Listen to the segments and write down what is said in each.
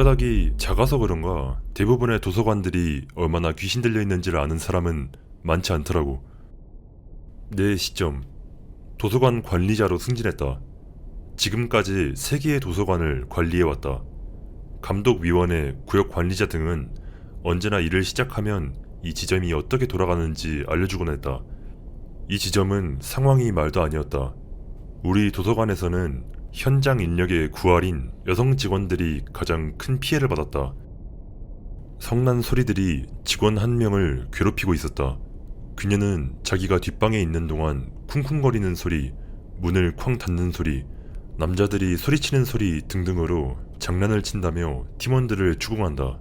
발바닥이 작아서 그런가 대부분의 도서관들이 얼마나 귀신 들려 있는지를 아는 사람은 많지 않더라고. 내 시점, 도서관 관리자로 승진했다. 지금까지 3개의 도서관을 관리해왔다. 감독위원회, 구역 관리자 등은 언제나 일을 시작하면 이 지점이 어떻게 돌아가는지 알려주곤 했다. 이 지점은 상황이 말도 아니었다. 우리 도서관에서는 현장 인력의 9할인 여성 직원들이 가장 큰 피해를 받았다. 성난 소리들이 직원 한 명을 괴롭히고 있었다. 그녀는 자기가 뒷방에 있는 동안 쿵쿵거리는 소리, 문을 쾅 닫는 소리, 남자들이 소리치는 소리 등등으로 장난을 친다며 팀원들을 추궁한다.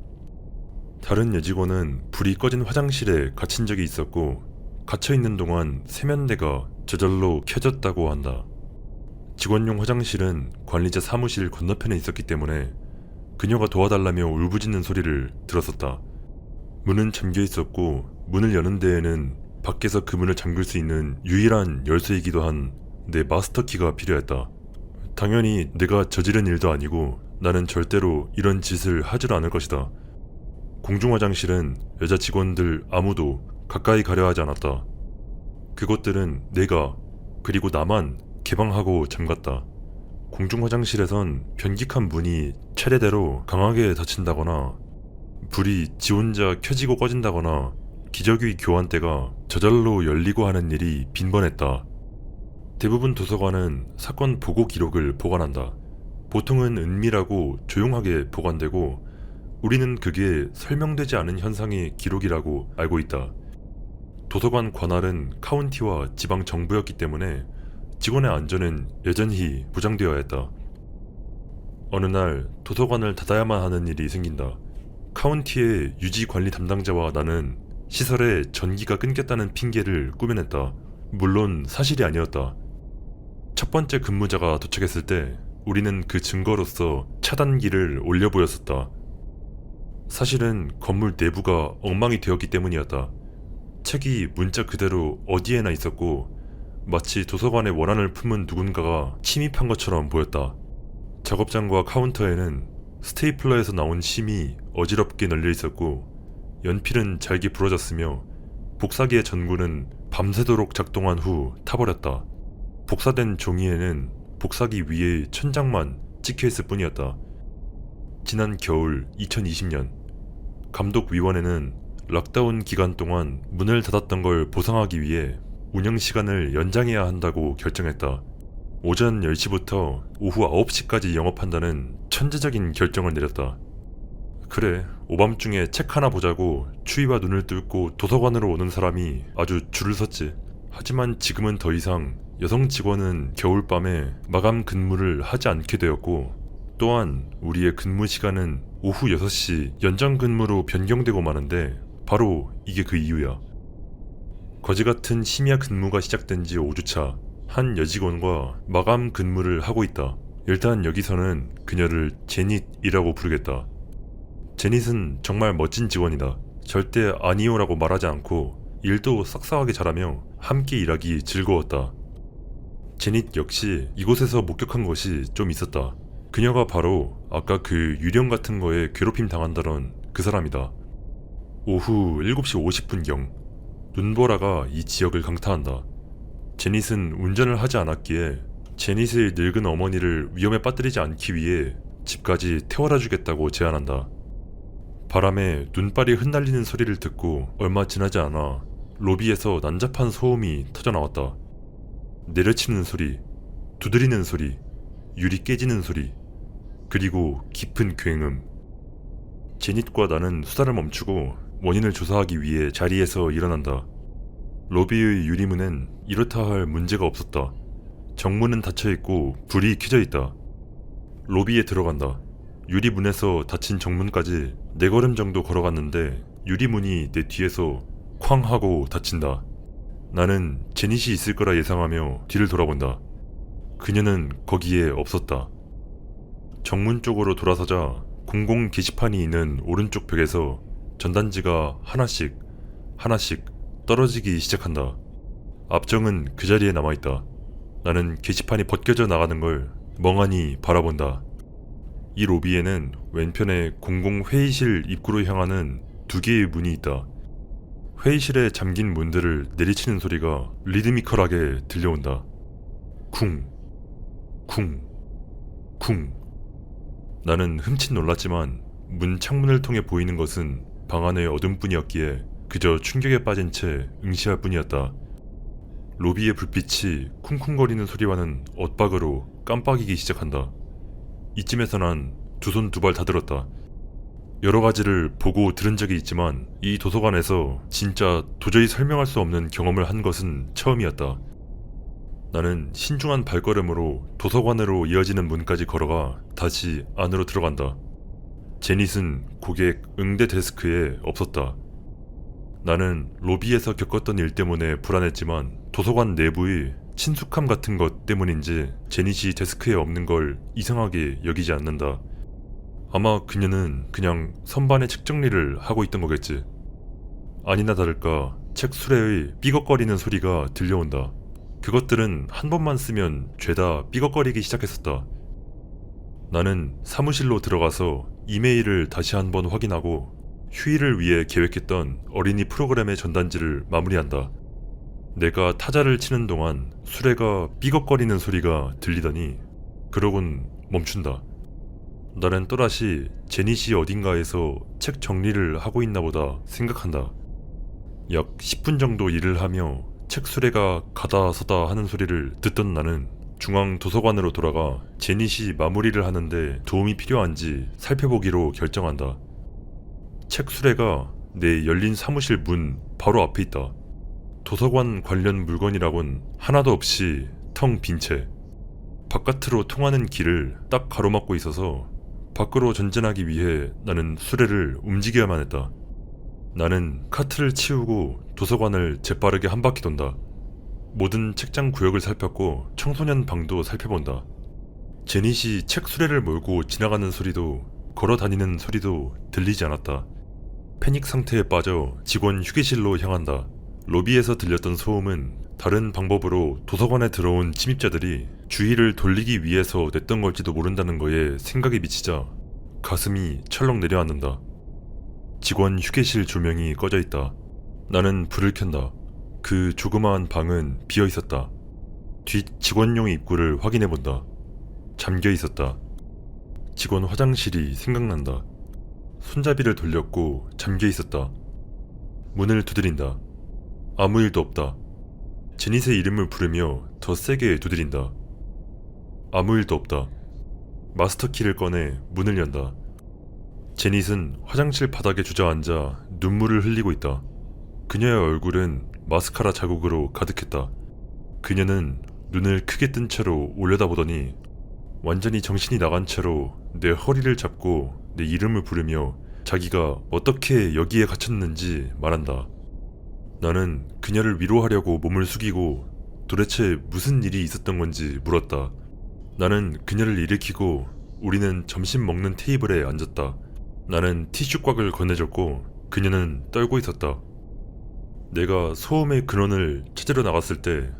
다른 여직원은 불이 꺼진 화장실에 갇힌 적이 있었고 갇혀있는 동안 세면대가 저절로 켜졌다고 한다. 직원용 화장실은 관리자 사무실 건너편에 있었기 때문에 그녀가 도와달라며 울부짖는 소리를 들었었다. 문은 잠겨 있었고 문을 여는 데에는 밖에서 그 문을 잠글 수 있는 유일한 열쇠이기도 한 내 마스터키가 필요했다. 당연히 내가 저지른 일도 아니고 나는 절대로 이런 짓을 하질 않을 것이다. 공중 화장실은 여자 직원들 아무도 가까이 가려 하지 않았다. 그것들은 내가 그리고 나만 개방하고 잠갔다. 공중 화장실에선 변기칸 문이 차례대로 강하게 닫힌다거나 불이 지 혼자 켜지고 꺼진다거나 기저귀 교환대가 저절로 열리고 하는 일이 빈번했다. 대부분 도서관은 사건 보고 기록을 보관한다. 보통은 은밀하고 조용하게 보관되고 우리는 그게 설명되지 않은 현상의 기록이라고 알고 있다. 도서관 관할은 카운티와 지방 정부였기 때문에 직원의 안전은 여전히 보장되어야 했다. 어느 날 도서관을 닫아야만 하는 일이 생긴다. 카운티의 유지 관리 담당자와 나는 시설에 전기가 끊겼다는 핑계를 꾸며냈다. 물론 사실이 아니었다. 첫 번째 근무자가 도착했을 때 우리는 그 증거로서 차단기를 올려 보였었다. 사실은 건물 내부가 엉망이 되었기 때문이었다. 책이 문자 그대로 어디에나 있었고 마치 도서관의 원한을 품은 누군가가 침입한 것처럼 보였다. 작업장과 카운터에는 스테이플러에서 나온 심이 어지럽게 널려 있었고 연필은 잘게 부러졌으며 복사기의 전구는 밤새도록 작동한 후 타버렸다. 복사된 종이에는 복사기 위에 천장만 찍혀있을 뿐이었다. 지난 겨울 2020년 감독위원회는 락다운 기간 동안 문을 닫았던 걸 보상하기 위해 운영시간을 연장해야 한다고 결정했다. 오전 10시부터 오후 9시까지 영업한다는 천재적인 결정을 내렸다. 그래, 오밤중에 책 하나 보자고 추위와 눈을 뚫고 도서관으로 오는 사람이 아주 줄을 섰지. 하지만 지금은 더 이상 여성 직원은 겨울밤에 마감 근무를 하지 않게 되었고 또한 우리의 근무 시간은 오후 6시 연장 근무로 변경되고 마는데 바로 이게 그 이유야. 거지같은 심야 근무가 시작된 지 5주차 한 여직원과 마감 근무를 하고 있다. 일단 여기서는 그녀를 제닛이라고 부르겠다. 제닛은 정말 멋진 직원이다. 절대 아니요라고 말하지 않고 일도 싹싹하게 잘하며 함께 일하기 즐거웠다. 제닛 역시 이곳에서 목격한 것이 좀 있었다. 그녀가 바로 아까 그 유령 같은 거에 괴롭힘 당한다던 그 사람이다. 오후 7시 50분경 눈보라가 이 지역을 강타한다. 제닛은 운전을 하지 않았기에 제닛의 늙은 어머니를 위험에 빠뜨리지 않기 위해 집까지 태워다 주겠다고 제안한다. 바람에 눈발이 흩날리는 소리를 듣고 얼마 지나지 않아 로비에서 난잡한 소음이 터져나왔다. 내려치는 소리, 두드리는 소리, 유리 깨지는 소리, 그리고 깊은 굉음. 제닛과 나는 수다를 멈추고 원인을 조사하기 위해 자리에서 일어난다. 로비의 유리문엔 이렇다 할 문제가 없었다. 정문은 닫혀있고 불이 켜져 있다. 로비에 들어간다. 유리문에서 닫힌 정문까지 4걸음 정도 걸어갔는데 유리문이 내 뒤에서 쾅 하고 닫힌다. 나는 제닛이 있을 거라 예상하며 뒤를 돌아본다. 그녀는 거기에 없었다. 정문 쪽으로 돌아서자 공공 게시판이 있는 오른쪽 벽에서 전단지가 하나씩 떨어지기 시작한다. 앞정은 그 자리에 남아있다. 나는 게시판이 벗겨져 나가는 걸 멍하니 바라본다. 이 로비에는 왼편에 공공회의실 입구로 향하는 두 개의 문이 있다. 회의실에 잠긴 문들을 내리치는 소리가 리드미컬하게 들려온다. 쿵, 쿵, 쿵. 나는 흠칫 놀랐지만 문 창문을 통해 보이는 것은 방 안의 어둠뿐이었기에 그저 충격에 빠진 채 응시할 뿐이었다. 로비의 불빛이 쿵쿵거리는 소리와는 엇박으로 깜빡이기 시작한다. 이쯤에서 난 두 손 두 발 다 들었다. 여러 가지를 보고 들은 적이 있지만 이 도서관에서 진짜 도저히 설명할 수 없는 경험을 한 것은 처음이었다. 나는 신중한 발걸음으로 도서관으로 이어지는 문까지 걸어가 다시 안으로 들어간다. 제닛은 고객 응대 데스크에 없었다. 나는 로비에서 겪었던 일 때문에 불안했지만 도서관 내부의 친숙함 같은 것 때문인지 제닛이 데스크에 없는 걸 이상하게 여기지 않는다. 아마 그녀는 그냥 선반에 책 정리를 하고 있던 거겠지. 아니나 다를까 책 수레의 삐걱거리는 소리가 들려온다. 그것들은 한 번만 쓰면 죄다 삐걱거리기 시작했었다. 나는 사무실로 들어가서 이메일을 다시 한번 확인하고 휴일을 위해 계획했던 어린이 프로그램의 전단지를 마무리한다. 내가 타자를 치는 동안 수레가 삐걱거리는 소리가 들리더니 그러곤 멈춘다. 나는 또다시 제닛이 어딘가에서 책 정리를 하고 있나 보다 생각한다. 약 10분 정도 일을 하며 책 수레가 가다 서다 하는 소리를 듣던 나는 중앙 도서관으로 돌아가 제닛이 마무리를 하는데 도움이 필요한지 살펴보기로 결정한다. 책 수레가 내 열린 사무실 문 바로 앞에 있다. 도서관 관련 물건이라곤 하나도 없이 텅 빈 채. 바깥으로 통하는 길을 딱 가로막고 있어서 밖으로 전진하기 위해 나는 수레를 움직여야만 했다. 나는 카트를 치우고 도서관을 재빠르게 한 바퀴 돈다. 모든 책장 구역을 살폈고 청소년 방도 살펴본다. 제닛이 책 수레를 몰고 지나가는 소리도 걸어 다니는 소리도 들리지 않았다. 패닉 상태에 빠져 직원 휴게실로 향한다. 로비에서 들렸던 소음은 다른 방법으로 도서관에 들어온 침입자들이 주의를 돌리기 위해서 냈던 걸지도 모른다는 거에 생각이 미치자 가슴이 철렁 내려앉는다. 직원 휴게실 조명이 꺼져 있다. 나는 불을 켠다. 그 조그마한 방은 비어 있었다. 뒷 직원용 입구를 확인해 본다. 잠겨 있었다. 직원 화장실이 생각난다. 손잡이를 돌렸고 잠겨 있었다. 문을 두드린다. 아무 일도 없다. 제닛의 이름을 부르며 더 세게 두드린다. 아무 일도 없다. 마스터키를 꺼내 문을 연다. 제닛은 화장실 바닥에 주저앉아 눈물을 흘리고 있다. 그녀의 얼굴은 마스카라 자국으로 가득했다. 그녀는 눈을 크게 뜬 채로 올려다보더니 완전히 정신이 나간 채로 내 허리를 잡고 내 이름을 부르며 자기가 어떻게 여기에 갇혔는지 말한다. 나는 그녀를 위로하려고 몸을 숙이고 도대체 무슨 일이 있었던 건지 물었다. 나는 그녀를 일으키고 우리는 점심 먹는 테이블에 앉았다. 나는 티슈곽을 건네줬고 그녀는 떨고 있었다. 내가 소음의 근원을 찾으러 나갔을 때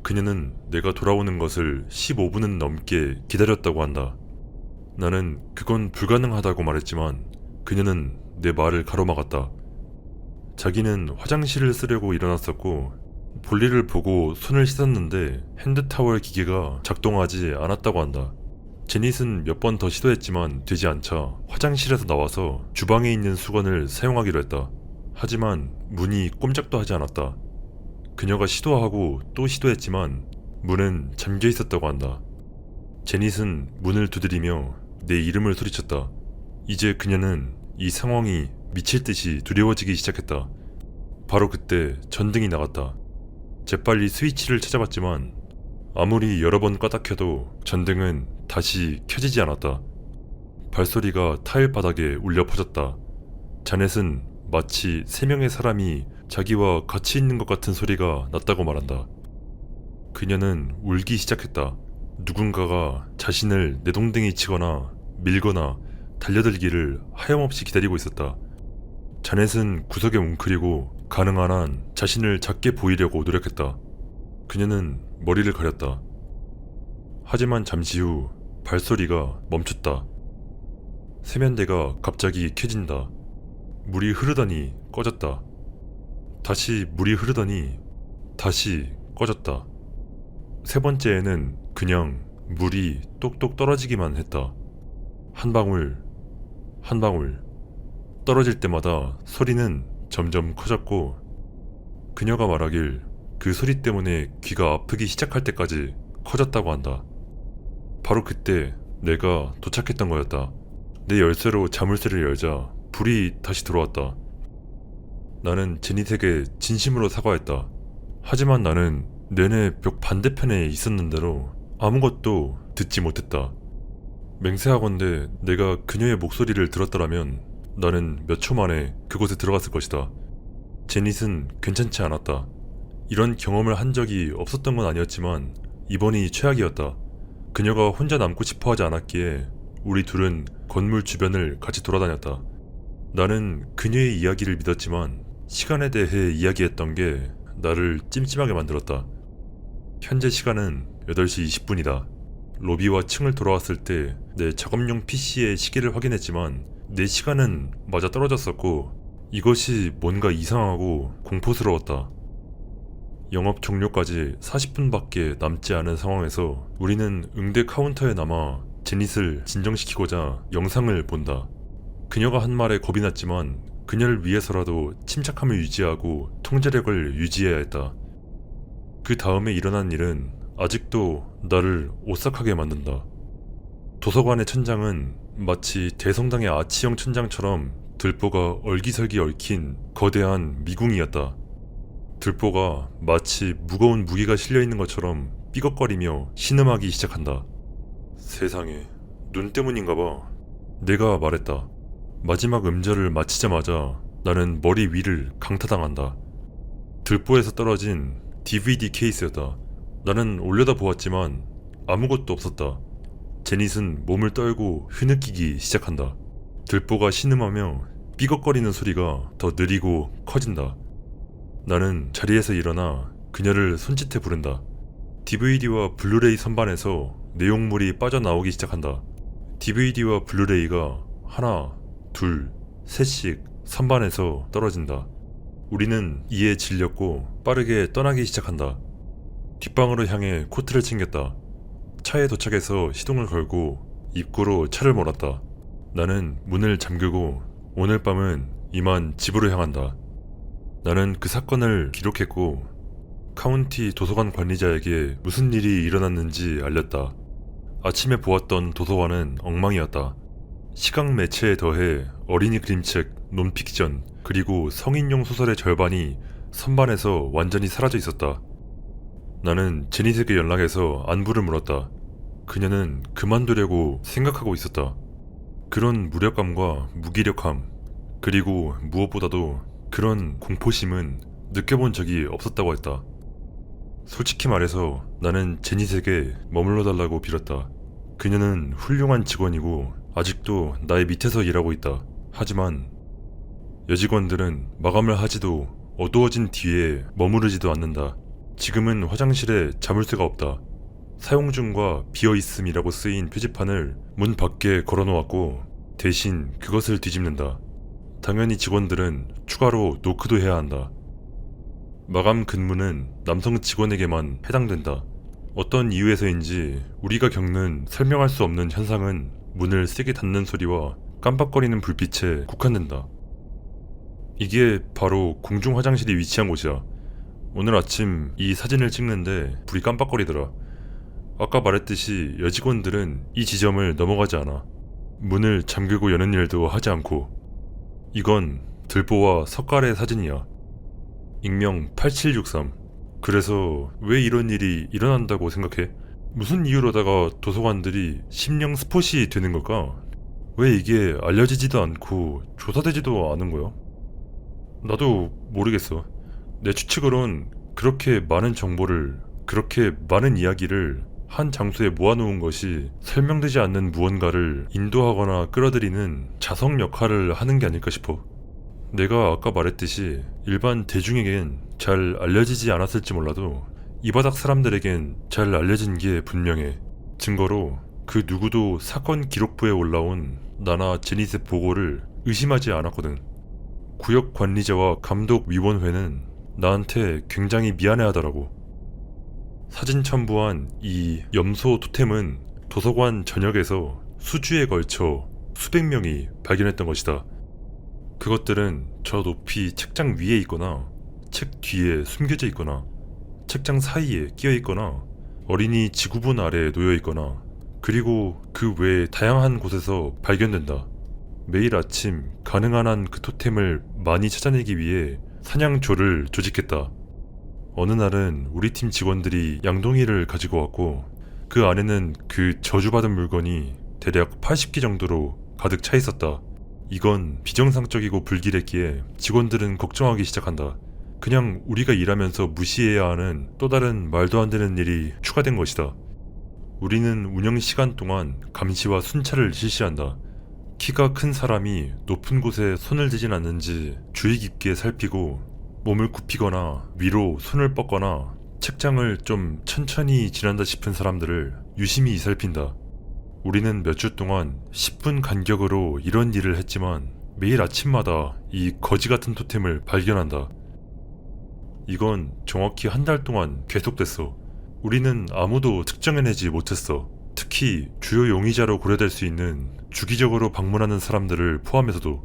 그녀는 내가 돌아오는 것을 15분은 넘게 기다렸다고 한다. 나는 그건 불가능하다고 말했지만 그녀는 내 말을 가로막았다. 자기는 화장실을 쓰려고 일어났었고 볼일을 보고 손을 씻었는데 핸드타월 기계가 작동하지 않았다고 한다. 제닛은 몇 번 더 시도했지만 되지 않자 화장실에서 나와서 주방에 있는 수건을 사용하기로 했다. 하지만 문이 꼼짝도 하지 않았다. 그녀가 시도하고 또 시도했지만 문은 잠겨 있었다고 한다. 제닛은 문을 두드리며 내 이름을 소리쳤다. 이제 그녀는 이 상황이 미칠 듯이 두려워지기 시작했다. 바로 그때 전등이 나갔다. 재빨리 스위치를 찾아봤지만 아무리 여러 번 까닥켜도 전등은 다시 켜지지 않았다. 발소리가 타일 바닥에 울려 퍼졌다. 자넷은 마치 3명의 사람이 자기와 같이 있는 것 같은 소리가 났다고 말한다. 그녀는 울기 시작했다. 누군가가 자신을 내동댕이 치거나 밀거나 달려들기를 하염없이 기다리고 있었다. 자넷은 구석에 웅크리고 가능한 한 자신을 작게 보이려고 노력했다. 그녀는 머리를 가렸다. 하지만 잠시 후 발소리가 멈췄다. 세면대가 갑자기 켜진다. 물이 흐르더니 꺼졌다. 다시 물이 흐르더니 다시 꺼졌다. 세 번째에는 그냥 물이 똑똑 떨어지기만 했다. 한 방울, 한 방울 떨어질 때마다 소리는 점점 커졌고 그녀가 말하길 그 소리 때문에 귀가 아프기 시작할 때까지 커졌다고 한다. 바로 그때 내가 도착했던 거였다. 내 열쇠로 자물쇠를 열자 불이 다시 들어왔다. 나는 제닛에게 진심으로 사과했다. 하지만 나는 내내 벽 반대편에 있었는데도 아무것도 듣지 못했다. 맹세하건대 내가 그녀의 목소리를 들었더라면 나는 몇 초 만에 그곳에 들어갔을 것이다. 제닛은 괜찮지 않았다. 이런 경험을 한 적이 없었던 건 아니었지만 이번이 최악이었다. 그녀가 혼자 남고 싶어 하지 않았기에 우리 둘은 건물 주변을 같이 돌아다녔다. 나는 그녀의 이야기를 믿었지만 시간에 대해 이야기했던 게 나를 찜찜하게 만들었다. 현재 시간은 8시 20분이다. 로비와 층을 돌아왔을 때 내 작업용 PC의 시계를 확인했지만 내 시간은 맞아 떨어졌었고 이것이 뭔가 이상하고 공포스러웠다. 영업 종료까지 40분밖에 남지 않은 상황에서 우리는 응대 카운터에 남아 제닛을 진정시키고자 영상을 본다. 그녀가 한 말에 겁이 났지만 그녀를 위해서라도 침착함을 유지하고 통제력을 유지해야 했다. 그 다음에 일어난 일은 아직도 나를 오싹하게 만든다. 도서관의 천장은 마치 대성당의 아치형 천장처럼 들보가 얼기설기 얽힌 거대한 미궁이었다. 들보가 마치 무거운 무기가 실려있는 것처럼 삐걱거리며 신음하기 시작한다. 세상에, 눈 때문인가봐. 내가 말했다. 마지막 음절을 마치자마자 나는 머리 위를 강타당한다. 들보에서 떨어진 DVD 케이스였다. 나는 올려다보았지만 아무것도 없었다. 제닛은 몸을 떨고 흐느끼기 시작한다. 들보가 신음하며 삐걱거리는 소리가 더 느리고 커진다. 나는 자리에서 일어나 그녀를 손짓해 부른다. DVD와 블루레이 선반에서 내용물이 빠져나오기 시작한다. DVD와 블루레이가 하나, 둘, 셋씩 선반에서 떨어진다. 우리는 이에 질렸고 빠르게 떠나기 시작한다. 뒷방으로 향해 코트를 챙겼다. 차에 도착해서 시동을 걸고 입구로 차를 몰았다. 나는 문을 잠그고 오늘 밤은 이만 집으로 향한다. 나는 그 사건을 기록했고 카운티 도서관 관리자에게 무슨 일이 일어났는지 알렸다. 아침에 보았던 도서관은 엉망이었다. 시각 매체에 더해 어린이 그림책, 논픽션, 그리고 성인용 소설의 절반이 선반에서 완전히 사라져 있었다. 나는 제닛에게 연락해서 안부를 물었다. 그녀는 그만두려고 생각하고 있었다. 그런 무력감과 무기력함, 그리고 무엇보다도 그런 공포심은 느껴본 적이 없었다고 했다. 솔직히 말해서 나는 제닛에게 머물러 달라고 빌었다. 그녀는 훌륭한 직원이고 아직도 나의 밑에서 일하고 있다. 하지만 여직원들은 마감을 하지도 어두워진 뒤에 머무르지도 않는다. 지금은 화장실에 자물쇠가 없다. 사용 중과 비어있음이라고 쓰인 표지판을 문 밖에 걸어놓았고 대신 그것을 뒤집는다. 당연히 직원들은 추가로 노크도 해야 한다. 마감 근무는 남성 직원에게만 해당된다. 어떤 이유에서인지 우리가 겪는 설명할 수 없는 현상은 문을 세게 닫는 소리와 깜빡거리는 불빛에 국한된다. 이게 바로 공중 화장실이 위치한 곳이야. 오늘 아침 이 사진을 찍는데 불이 깜빡거리더라. 아까 말했듯이 여직원들은 이 지점을 넘어가지 않아. 문을 잠그고 여는 일도 하지 않고. 이건 들보와 석가래 사진이야. 익명 8763. 그래서 왜 이런 일이 일어난다고 생각해? 무슨 이유로다가 도서관들이 심령 스폿이 되는 걸까? 왜 이게 알려지지도 않고 조사되지도 않은 거야? 나도 모르겠어. 내 추측으론 그렇게 많은 정보를, 그렇게 많은 이야기를 한 장소에 모아놓은 것이 설명되지 않는 무언가를 인도하거나 끌어들이는 자석 역할을 하는 게 아닐까 싶어. 내가 아까 말했듯이 일반 대중에겐 잘 알려지지 않았을지 몰라도 이 바닥 사람들에겐 잘 알려진 게 분명해. 증거로 그 누구도 사건 기록부에 올라온 나나 제닛의 보고를 의심하지 않았거든. 구역 관리자와 감독 위원회는 나한테 굉장히 미안해하더라고. 사진 첨부한 이 염소 토템은 도서관 전역에서 수주에 걸쳐 수백 명이 발견했던 것이다. 그것들은 저 높이 책장 위에 있거나 책 뒤에 숨겨져 있거나 책장 사이에 끼어 있거나 어린이 지구본 아래에 놓여 있거나 그리고 그 외에 다양한 곳에서 발견된다. 매일 아침 가능한 한 그 토템을 많이 찾아내기 위해 사냥조를 조직했다. 어느 날은 우리 팀 직원들이 양동이를 가지고 왔고 그 안에는 그 저주받은 물건이 대략 80개 정도로 가득 차 있었다. 이건 비정상적이고 불길했기에 직원들은 걱정하기 시작한다. 그냥 우리가 일하면서 무시해야 하는 또 다른 말도 안 되는 일이 추가된 것이다. 우리는 운영 시간 동안 감시와 순찰을 실시한다. 키가 큰 사람이 높은 곳에 손을 대진 않는지 주의 깊게 살피고 몸을 굽히거나 위로 손을 뻗거나 책장을 좀 천천히 지난다 싶은 사람들을 유심히 살핀다. 우리는 몇 주 동안 10분 간격으로 이런 일을 했지만 매일 아침마다 이 거지 같은 토템을 발견한다. 이건 정확히 한 달 동안 계속됐어. 우리는 아무도 특정해내지 못했어. 특히 주요 용의자로 고려될 수 있는 주기적으로 방문하는 사람들을 포함해서도.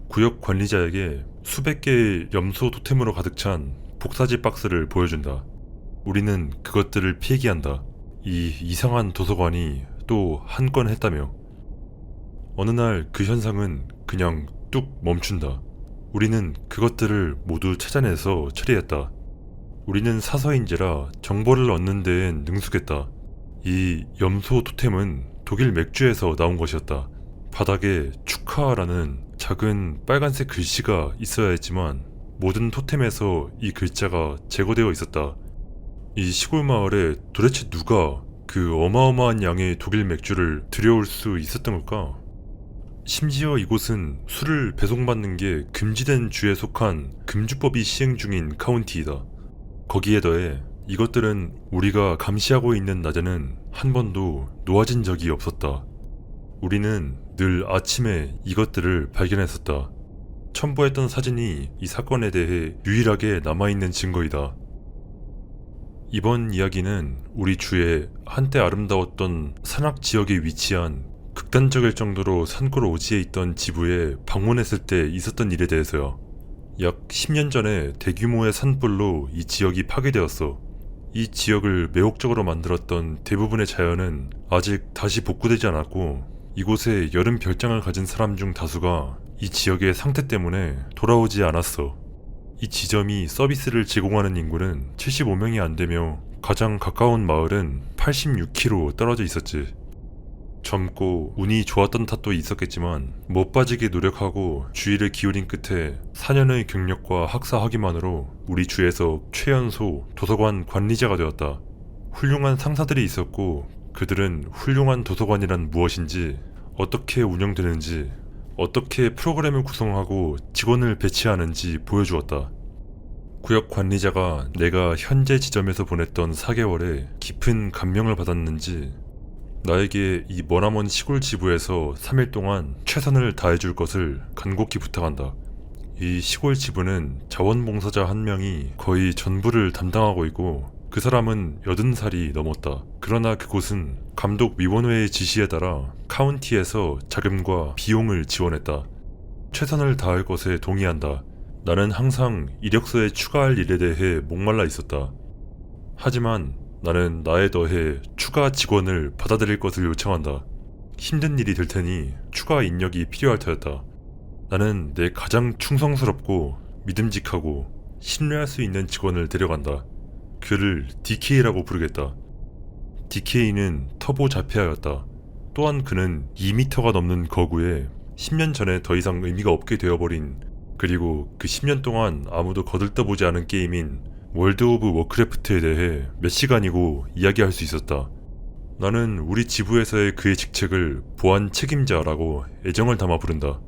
구역 관리자에게 수백 개의 염소 토템으로 가득 찬 복사지 박스를 보여준다. 우리는 그것들을 필기한다. 이 이상한 도서관이 또 한 건 했다며. 어느 날 그 현상은 그냥 뚝 멈춘다. 우리는 그것들을 모두 찾아내서 처리했다. 우리는 사서인지라 정보를 얻는 데엔 능숙했다. 이 염소 토템은 독일 맥주에서 나온 것이었다. 바닥에 축하라는 작은 빨간색 글씨가 있어야 했지만 모든 토템에서 이 글자가 제거되어 있었다. 이 시골 마을에 도대체 누가 그 어마어마한 양의 독일 맥주를 들여올 수 있었던 걸까? 심지어 이곳은 술을 배송받는 게 금지된 주에 속한 금주법이 시행 중인 카운티이다. 거기에 더해 이것들은 우리가 감시하고 있는 낮에는 한 번도 놓아진 적이 없었다. 우리는 늘 아침에 이것들을 발견했었다. 첨부했던 사진이 이 사건에 대해 유일하게 남아있는 증거이다. 이번 이야기는 우리 주에 한때 아름다웠던 산악 지역에 위치한 극단적일 정도로 산골 오지에 있던 지부에 방문했을 때 있었던 일에 대해서야. 약 10년 전에 대규모의 산불로 이 지역이 파괴되었어. 이 지역을 매혹적으로 만들었던 대부분의 자연은 아직 다시 복구되지 않았고 이곳에 여름 별장을 가진 사람 중 다수가 이 지역의 상태 때문에 돌아오지 않았어. 이 지점이 서비스를 제공하는 인구는 75명이 안 되며 가장 가까운 마을은 86km 떨어져 있었지. 젊고 운이 좋았던 탓도 있었겠지만 못 빠지게 노력하고 주의를 기울인 끝에 4년의 경력과 학사 학위만으로 우리 주에서 최연소 도서관 관리자가 되었다. 훌륭한 상사들이 있었고 그들은 훌륭한 도서관이란 무엇인지, 어떻게 운영되는지, 어떻게 프로그램을 구성하고 직원을 배치하는지 보여주었다. 구역 관리자가 내가 현재 지점에서 보냈던 4개월에 깊은 감명을 받았는지 나에게 이 머나먼 시골 지부에서 3일 동안 최선을 다해줄 것을 간곡히 부탁한다. 이 시골 지부는 자원봉사자 한 명이 거의 전부를 담당하고 있고 그 사람은 80살이 넘었다. 그러나 그곳은 감독위원회의 지시에 따라 카운티에서 자금과 비용을 지원했다. 최선을 다할 것에 동의한다. 나는 항상 이력서에 추가할 일에 대해 목말라 있었다. 하지만 나는 나에 더해 추가 직원을 받아들일 것을 요청한다. 힘든 일이 될 테니 추가 인력이 필요할 터였다. 나는 내 가장 충성스럽고 믿음직하고 신뢰할 수 있는 직원을 데려간다. 그를 DK라고 부르겠다. DK는 터보 자폐아였다. 또한 그는 2m가 넘는 거구에 10년 전에 더 이상 의미가 없게 되어버린, 그리고 그 10년 동안 아무도 거들떠보지 않은 게임인 월드 오브 워크래프트에 대해 몇 시간이고 이야기할 수 있었다. 나는 우리 지부에서의 그의 직책을 보안 책임자라고 애정을 담아 부른다.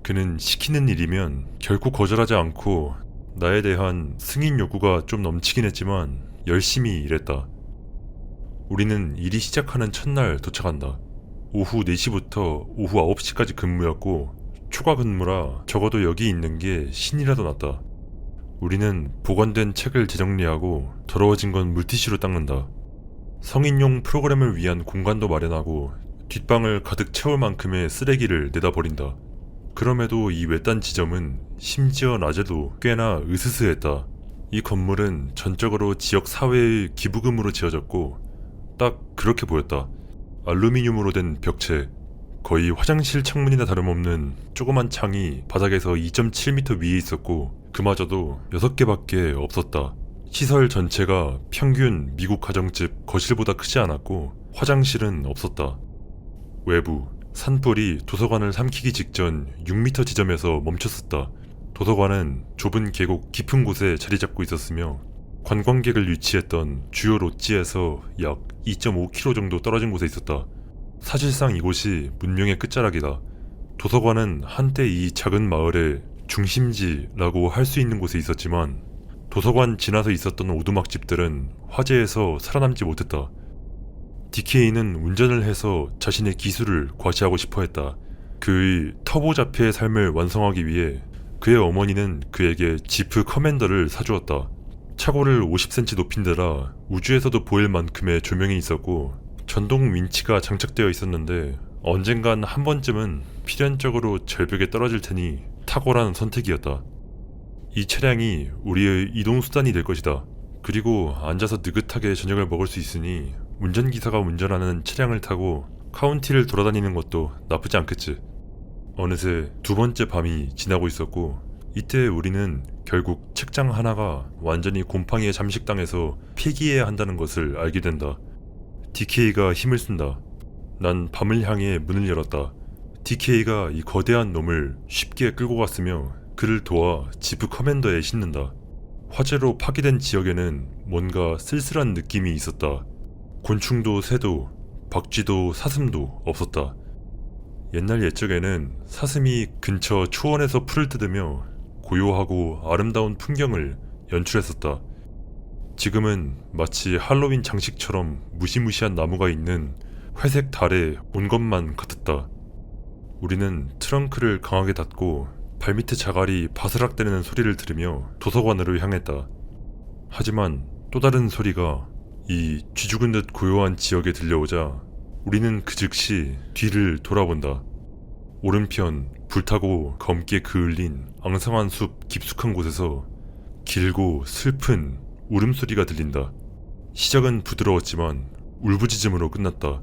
그는 시키는 일이면 결코 거절하지 않고 나에 대한 승인 욕구가 좀 넘치긴 했지만 열심히 일했다. 우리는 일이 시작하는 첫날 도착한다. 오후 4시부터 오후 9시까지 근무였고 초과 근무라 적어도 여기 있는 게 신이라도 났다. 우리는 보관된 책을 재정리하고 더러워진 건 물티슈로 닦는다. 성인용 프로그램을 위한 공간도 마련하고 뒷방을 가득 채울 만큼의 쓰레기를 내다 버린다. 그럼에도 이 외딴 지점은 심지어 낮에도 꽤나 으스스했다. 이 건물은 전적으로 지역 사회의 기부금으로 지어졌고 딱 그렇게 보였다. 알루미늄으로 된 벽체, 거의 화장실 창문이나 다름없는 조그만 창이 바닥에서 2.7m 위에 있었고 그마저도 6개밖에 없었다. 시설 전체가 평균 미국 가정집 거실보다 크지 않았고 화장실은 없었다. 외부, 산불이 도서관을 삼키기 직전 6m 지점에서 멈췄었다. 도서관은 좁은 계곡 깊은 곳에 자리 잡고 있었으며 관광객을 유치했던 주요 롯지에서 약 2.5km 정도 떨어진 곳에 있었다. 사실상 이곳이 문명의 끝자락이다. 도서관은 한때 이 작은 마을의 중심지라고 할 수 있는 곳에 있었지만 도서관 지나서 있었던 오두막집들은 화재에서 살아남지 못했다. DK는 운전을 해서 자신의 기술을 과시하고 싶어 했다. 그의 터보 자폐의 삶을 완성하기 위해 그의 어머니는 그에게 지프 커맨더를 사주었다. 차고를 50cm 높인 데라 우주에서도 보일 만큼의 조명이 있었고 전동 윈치가 장착되어 있었는데 언젠간 한 번쯤은 필연적으로 절벽에 떨어질 테니 탁월한 선택이었다. 이 차량이 우리의 이동수단이 될 것이다. 그리고 앉아서 느긋하게 저녁을 먹을 수 있으니 운전기사가 운전하는 차량을 타고 카운티를 돌아다니는 것도 나쁘지 않겠지. 어느새 두 번째 밤이 지나고 있었고 이때 우리는 결국 책장 하나가 완전히 곰팡이에 잠식당해서 폐기해야 한다는 것을 알게 된다. DK가 힘을 쓴다. 난 밤을 향해 문을 열었다. DK가 이 거대한 놈을 쉽게 끌고 갔으며 그를 도와 지프 커맨더에 싣는다. 화재로 파괴된 지역에는 뭔가 쓸쓸한 느낌이 있었다. 곤충도 새도 박쥐도 사슴도 없었다. 옛날 옛적에는 사슴이 근처 초원에서 풀을 뜯으며 고요하고 아름다운 풍경을 연출했었다. 지금은 마치 할로윈 장식처럼 무시무시한 나무가 있는 회색 달에 온 것만 같았다. 우리는 트렁크를 강하게 닫고 발밑에 자갈이 바스락대는 소리를 들으며 도서관으로 향했다. 하지만 또 다른 소리가 이 쥐죽은 듯 고요한 지역에 들려오자 우리는 그 즉시 뒤를 돌아본다. 오른편 불타고 검게 그을린 앙상한 숲 깊숙한 곳에서 길고 슬픈 울음소리가 들린다. 시작은 부드러웠지만 울부짖음으로 끝났다.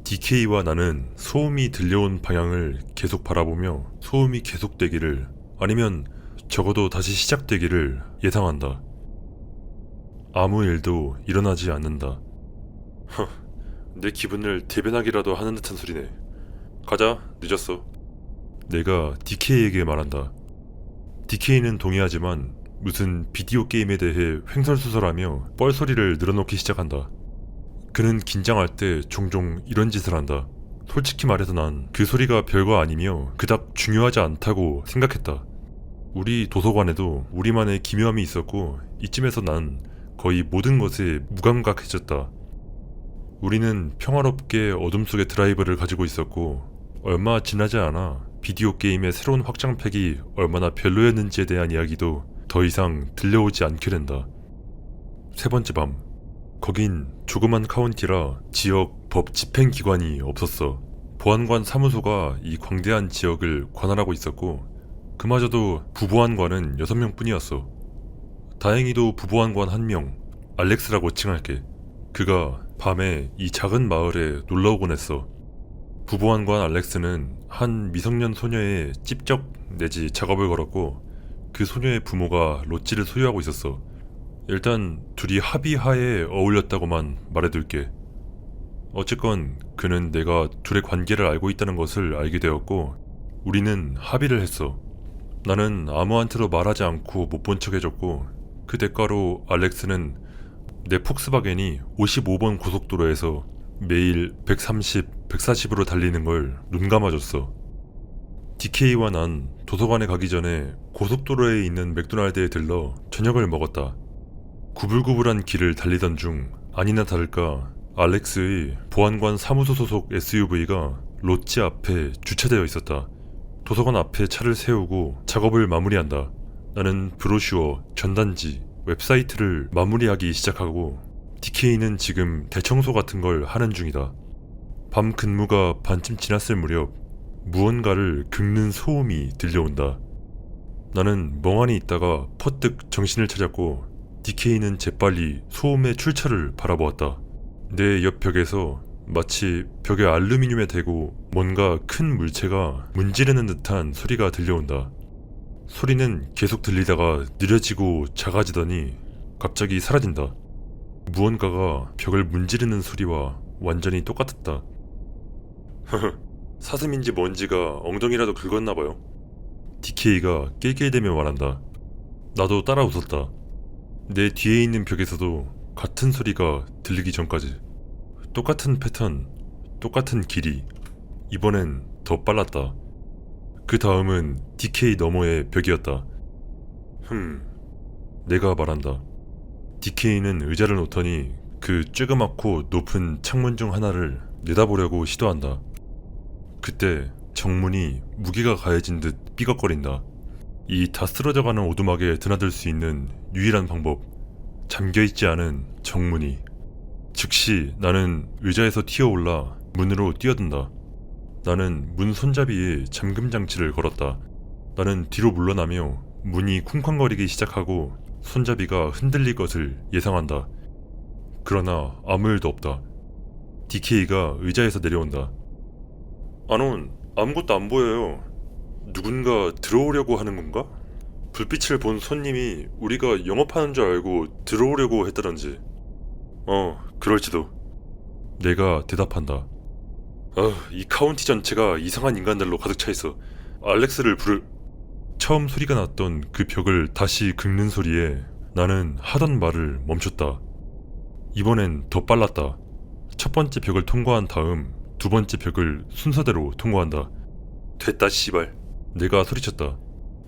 DK와 나는 소음이 들려온 방향을 계속 바라보며 소음이 계속되기를 아니면 적어도 다시 시작되기를 예상한다. 아무 일도 일어나지 않는다. 내 기분을 대변하기라도 하는 듯한 소리네. 가자, 늦었어. 내가 DK에게 말한다. DK는 동의하지만 무슨 비디오 게임에 대해 횡설수설하며 뻘소리를 늘어놓기 시작한다. 그는 긴장할 때 종종 이런 짓을 한다. 솔직히 말해서 난 그 소리가 별거 아니며 그닥 중요하지 않다고 생각했다. 우리 도서관에도 우리만의 기묘함이 있었고 이쯤에서 난 거의 모든 것에 무감각해졌다. 우리는 평화롭게 어둠 속의 드라이브를 가지고 있었고 얼마 지나지 않아 비디오 게임의 새로운 확장팩이 얼마나 별로였는지에 대한 이야기도 더 이상 들려오지 않게 된다. 세 번째 밤, 거긴 조그만 카운티라 지역 법 집행기관이 없었어. 보안관 사무소가 이 광대한 지역을 관할하고 있었고 그마저도 부보안관은 6명 뿐이었어. 다행히도 부보안관 한 명, 알렉스라고 칭할게. 그가 밤에 이 작은 마을에 놀러오곤 했어. 부보안관 알렉스는 한 미성년 소녀의 찝적 내지 작업을 걸었고 그 소녀의 부모가 롯지를 소유하고 있었어. 일단 둘이 합의하에 어울렸다고만 말해둘게. 어쨌건 그는 내가 둘의 관계를 알고 있다는 것을 알게 되었고 우리는 합의를 했어. 나는 아무한테도 말하지 않고 못 본 척 해줬고 그 대가로 알렉스는 내 폭스바겐이 55번 고속도로에서 매일 130, 140으로 달리는 걸 눈감아줬어. DK와 난 도서관에 가기 전에 고속도로에 있는 맥도날드에 들러 저녁을 먹었다. 구불구불한 길을 달리던 중 아니나 다를까 알렉스의 보안관 사무소 소속 SUV가 롯지 앞에 주차되어 있었다. 도서관 앞에 차를 세우고 작업을 마무리한다. 나는 브로슈어, 전단지, 웹사이트를 마무리하기 시작하고 DK는 지금 대청소 같은 걸 하는 중이다. 밤 근무가 반쯤 지났을 무렵 무언가를 긁는 소음이 들려온다. 나는 멍하니 있다가 퍼뜩 정신을 차렸고 DK는 재빨리 소음의 출처를 바라보았다. 내 옆 벽에서 마치 벽에 알루미늄에 대고 뭔가 큰 물체가 문지르는 듯한 소리가 들려온다. 소리는 계속 들리다가 느려지고 작아지더니 갑자기 사라진다. 무언가가 벽을 문지르는 소리와 완전히 똑같았다. 사슴인지 뭔지가 엉덩이라도 긁었나봐요. DK가 낄낄대며 말한다. 나도 따라 웃었다. 내 뒤에 있는 벽에서도 같은 소리가 들리기 전까지. 똑같은 패턴, 똑같은 길이. 이번엔 더 빨랐다. 그 다음은 DK 너머의 벽이었다. 내가 말한다. DK는 의자를 놓더니 그 쬐그맣고 높은 창문 중 하나를 내다보려고 시도한다. 그때 정문이 무게가 가해진 듯 삐걱거린다. 이 다 쓰러져가는 오두막에 드나들 수 있는 유일한 방법, 잠겨있지 않은 정문이. 즉시 나는 의자에서 튀어올라 문으로 뛰어든다. 나는 문 손잡이에 잠금 장치를 걸었다. 나는 뒤로 물러나며 문이 쿵쾅거리기 시작하고 손잡이가 흔들릴 것을 예상한다. 그러나 아무 일도 없다. DK가 의자에서 내려온다. 아논, 아무것도 안 보여요. 누군가 들어오려고 하는 건가? 불빛을 본 손님이 우리가 영업하는 줄 알고 들어오려고 했다던지. 그럴지도. 내가 대답한다. 이 카운티 전체가 이상한 인간들로 가득 차 있어. 알렉스를 부를... 처음 소리가 났던 그 벽을 다시 긁는 소리에 나는 하던 말을 멈췄다. 이번엔 더 빨랐다. 첫 번째 벽을 통과한 다음 두 번째 벽을 순서대로 통과한다. 됐다 씨발. 내가 소리쳤다.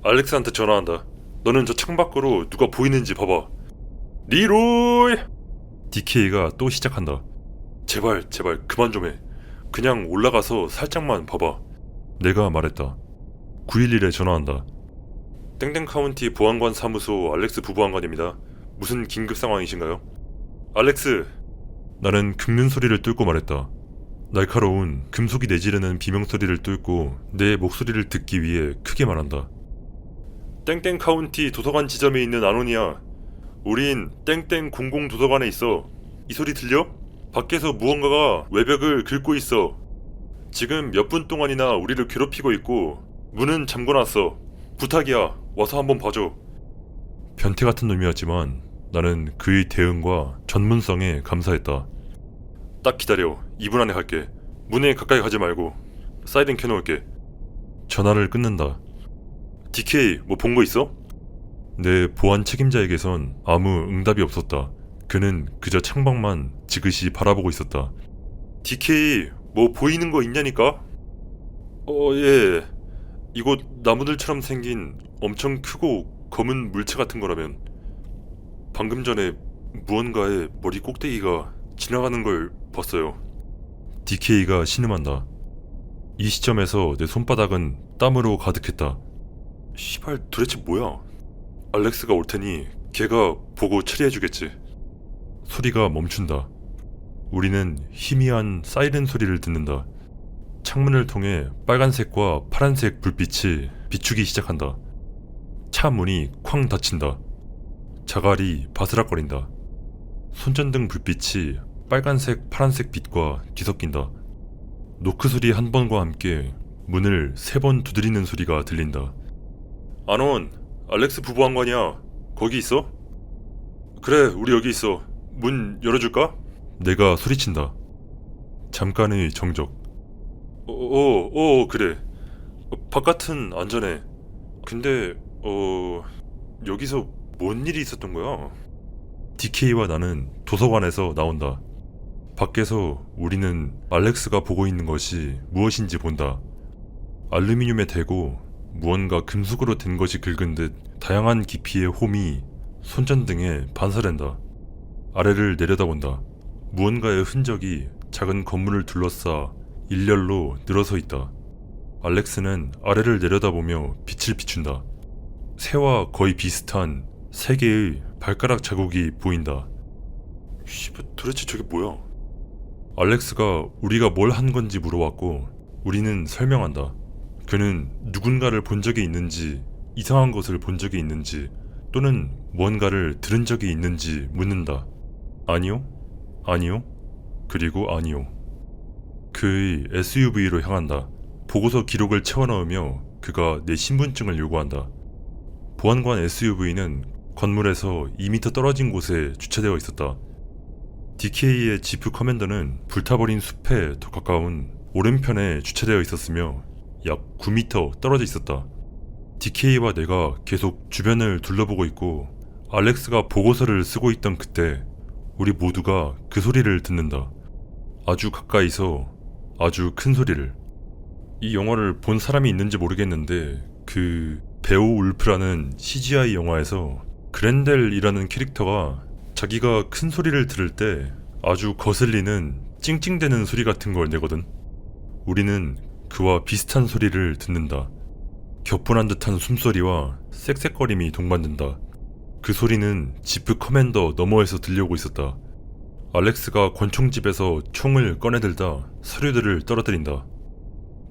알렉스한테 전화한다. 너는 저 창밖으로 누가 보이는지 봐봐. 리로이! DK가 또 시작한다. 제발 그만 좀 해. 그냥 올라가서 살짝만 봐봐. 내가 말했다. 911에 전화한다. 땡땡 카운티 보안관 사무소 알렉스 부보안관입니다. 무슨 긴급 상황이신가요? 알렉스! 나는 긁는 소리를 뚫고 말했다. 날카로운 금속이 내지르는 비명소리를 뚫고 내 목소리를 듣기 위해 크게 말한다. 땡땡 카운티 도서관 지점에 있는 아논이야. 우린 땡땡 공공도서관에 있어. 이 소리 들려? 밖에서 무언가가 외벽을 긁고 있어. 지금 몇 분 동안이나 우리를 괴롭히고 있고 문은 잠궈놨어. 부탁이야. 와서 한번 봐줘. 변태 같은 놈이었지만 나는 그의 대응과 전문성에 감사했다. 딱 기다려. 2분 안에 갈게. 문에 가까이 가지 말고. 사이렌 켜놓을게. 전화를 끊는다. DK 뭐 본 거 있어? 내 보안 책임자에게선 아무 응답이 없었다. 그는 그저 창밖만 지그시 바라보고 있었다. DK 뭐 보이는 거 있냐니까? 예. 이곳 나무들처럼 생긴 엄청 크고 검은 물체 같은 거라면. 방금 전에 무언가의 머리 꼭대기가 지나가는 걸 봤어요. DK가 신음한다. 이 시점에서 내 손바닥은 땀으로 가득했다. 시발 도대체 뭐야? 알렉스가 올 테니 걔가 보고 처리해주겠지. 소리가 멈춘다. 우리는 희미한 사이렌 소리를 듣는다. 창문을 통해 빨간색과 파란색 불빛이 비추기 시작한다. 차 문이 쾅 닫힌다. 자갈이 바스락거린다. 손전등 불빛이 빨간색, 파란색 빛과 뒤섞인다. 노크 소리 한 번과 함께 문을 3번 두드리는 소리가 들린다. 아논, 알렉스 부보안관이야. 거기 있어? 그래, 우리 여기 있어. 문 열어줄까? 내가 소리친다. 잠깐의 정적. 그래. 바깥은 안전해. 근데 여기서 뭔 일이 있었던 거야? DK와 나는 도서관에서 나온다. 밖에서 우리는 알렉스가 보고 있는 것이 무엇인지 본다. 알루미늄에 대고 무언가 금속으로 된 것이 긁은 듯 다양한 깊이의 홈이 손전등에 반사된다. 아래를 내려다본다. 무언가의 흔적이 작은 건물을 둘러싸 일렬로 늘어서 있다. 알렉스는 아래를 내려다보며 빛을 비춘다. 새와 거의 비슷한 3개의 발가락 자국이 보인다. 도대체 저게 뭐야? 알렉스가 우리가 뭘 한 건지 물어왔고 우리는 설명한다. 그는 누군가를 본 적이 있는지, 이상한 것을 본 적이 있는지, 또는 무언가를 들은 적이 있는지 묻는다. 아니요, 아니요, 그리고 아니요. 그의 SUV로 향한다. 보고서 기록을 채워넣으며 그가 내 신분증을 요구한다. 보안관 SUV는 건물에서 2m 떨어진 곳에 주차되어 있었다. DK의 지프 커맨더는 불타버린 숲에 더 가까운 오른편에 주차되어 있었으며 약 9m 떨어져 있었다. DK와 내가 계속 주변을 둘러보고 있고 알렉스가 보고서를 쓰고 있던 그때 우리 모두가 그 소리를 듣는다. 아주 가까이서 아주 큰 소리를. 이 영화를 본 사람이 있는지 모르겠는데 그 베오 울프라는 CGI 영화에서 그렌델이라는 캐릭터가 자기가 큰 소리를 들을 때 아주 거슬리는 찡찡대는 소리 같은 걸 내거든. 우리는 그와 비슷한 소리를 듣는다. 격분한 듯한 숨소리와 쌕쌕거림이 동반된다. 그 소리는 지프 커맨더 너머에서 들려오고 있었다. 알렉스가 권총집에서 총을 꺼내들다 서류들을 떨어뜨린다.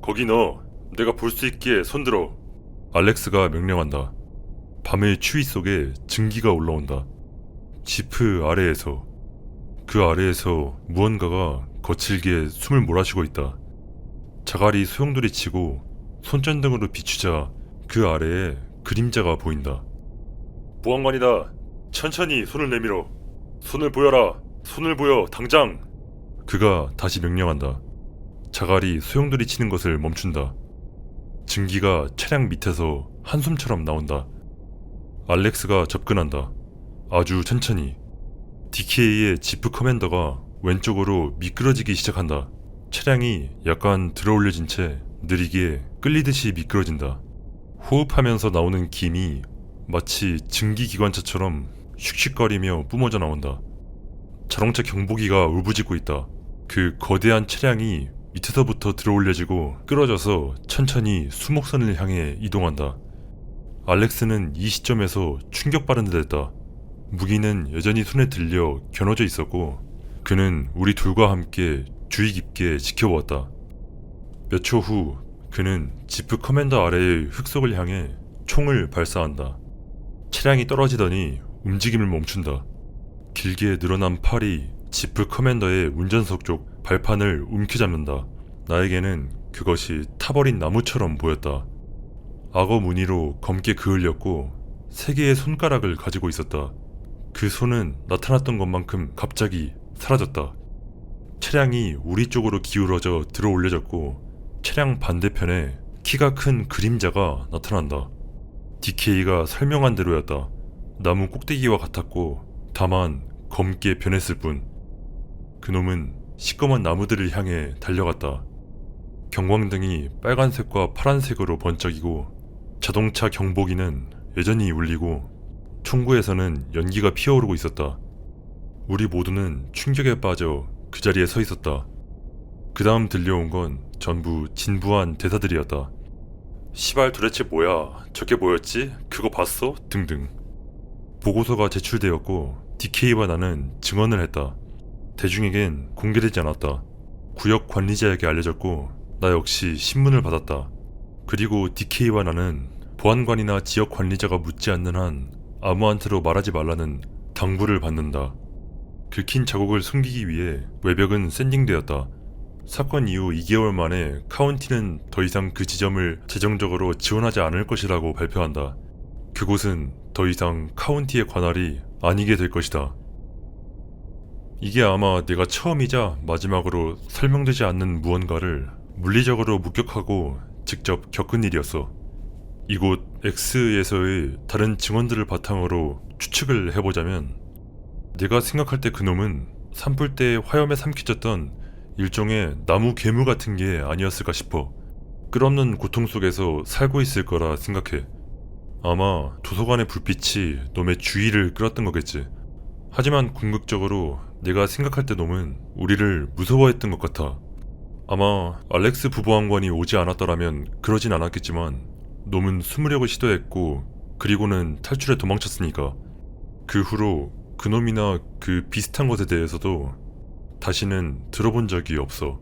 거기 너, 내가 볼 수 있게 손들어. 알렉스가 명령한다. 밤의 추위 속에 증기가 올라온다. 지프 아래에서, 그 아래에서 무언가가 거칠게 숨을 몰아쉬고 있다. 자갈이 소용돌이 치고 손전등으로 비추자 그 아래에 그림자가 보인다. 보안관이다. 천천히 손을 내밀어. 손을 보여라. 손을 보여. 당장. 그가 다시 명령한다. 자갈이 소용돌이 치는 것을 멈춘다. 증기가 차량 밑에서 한숨처럼 나온다. 알렉스가 접근한다. 아주 천천히. DK의 지프 커맨더가 왼쪽으로 미끄러지기 시작한다. 차량이 약간 들어올려진 채 느리게 끌리듯이 미끄러진다. 호흡하면서 나오는 김이 마치 증기기관차처럼 슉슉거리며 뿜어져 나온다. 자동차 경보기가 울부짖고 있다. 그 거대한 차량이 밑에서부터 들어올려지고 끌어져서 천천히 수목선을 향해 이동한다. 알렉스는 이 시점에서 충격받은 듯 했다. 무기는 여전히 손에 들려 겨눠져 있었고 그는 우리 둘과 함께 주의 깊게 지켜보았다. 몇 초 후 그는 지프 커맨더 아래의 흙속을 향해 총을 발사한다. 차량이 떨어지더니 움직임을 멈춘다. 길게 늘어난 팔이 지프 커맨더의 운전석 쪽 발판을 움켜잡는다. 나에게는 그것이 타버린 나무처럼 보였다. 악어 무늬로 검게 그을렸고 3개의 손가락을 가지고 있었다. 그 손은 나타났던 것만큼 갑자기 사라졌다. 차량이 우리 쪽으로 기울어져 들어 올려졌고 차량 반대편에 키가 큰 그림자가 나타난다. DK가 설명한 대로였다. 나무 꼭대기와 같았고 다만 검게 변했을 뿐. 그놈은 시꺼먼 나무들을 향해 달려갔다. 경광등이 빨간색과 파란색으로 번쩍이고 자동차 경보기는 여전히 울리고 총구에서는 연기가 피어오르고 있었다. 우리 모두는 충격에 빠져 그 자리에 서 있었다. 그 다음 들려온 건 전부 진부한 대사들이었다. 시발 도대체 뭐야? 저게 뭐였지? 그거 봤어? 등등. 보고서가 제출되었고 DK와 나는 증언을 했다. 대중에겐 공개되지 않았다. 구역 관리자에게 알려졌고 나 역시 신문을 받았다. 그리고 DK와 나는 보안관이나 지역 관리자가 묻지 않는 한 아무한테도 말하지 말라는 당부를 받는다. 긁힌 자국을 숨기기 위해 외벽은 샌딩되었다. 사건 이후 2개월 만에 카운티는 더 이상 그 지점을 재정적으로 지원하지 않을 것이라고 발표한다. 그곳은 더 이상 카운티의 관할이 아니게 될 것이다. 이게 아마 내가 처음이자 마지막으로 설명되지 않는 무언가를 물리적으로 목격하고 직접 겪은 일이었어. 이곳 X에서의 다른 증언들을 바탕으로 추측을 해보자면 내가 생각할 때 그놈은 산불 때 화염에 삼켜졌던 일종의 나무 괴물 같은 게 아니었을까 싶어. 끝없는 고통 속에서 살고 있을 거라 생각해. 아마 도서관의 불빛이 놈의 주의를 끌었던 거겠지. 하지만 궁극적으로 내가 생각할 때 놈은 우리를 무서워했던 것 같아. 아마 알렉스 부부왕관이 오지 않았더라면 그러진 않았겠지만 놈은 숨으려고 시도했고 그리고는 탈출해 도망쳤으니까. 그 후로 그놈이나 그 비슷한 것에 대해서도 다시는 들어본 적이 없어.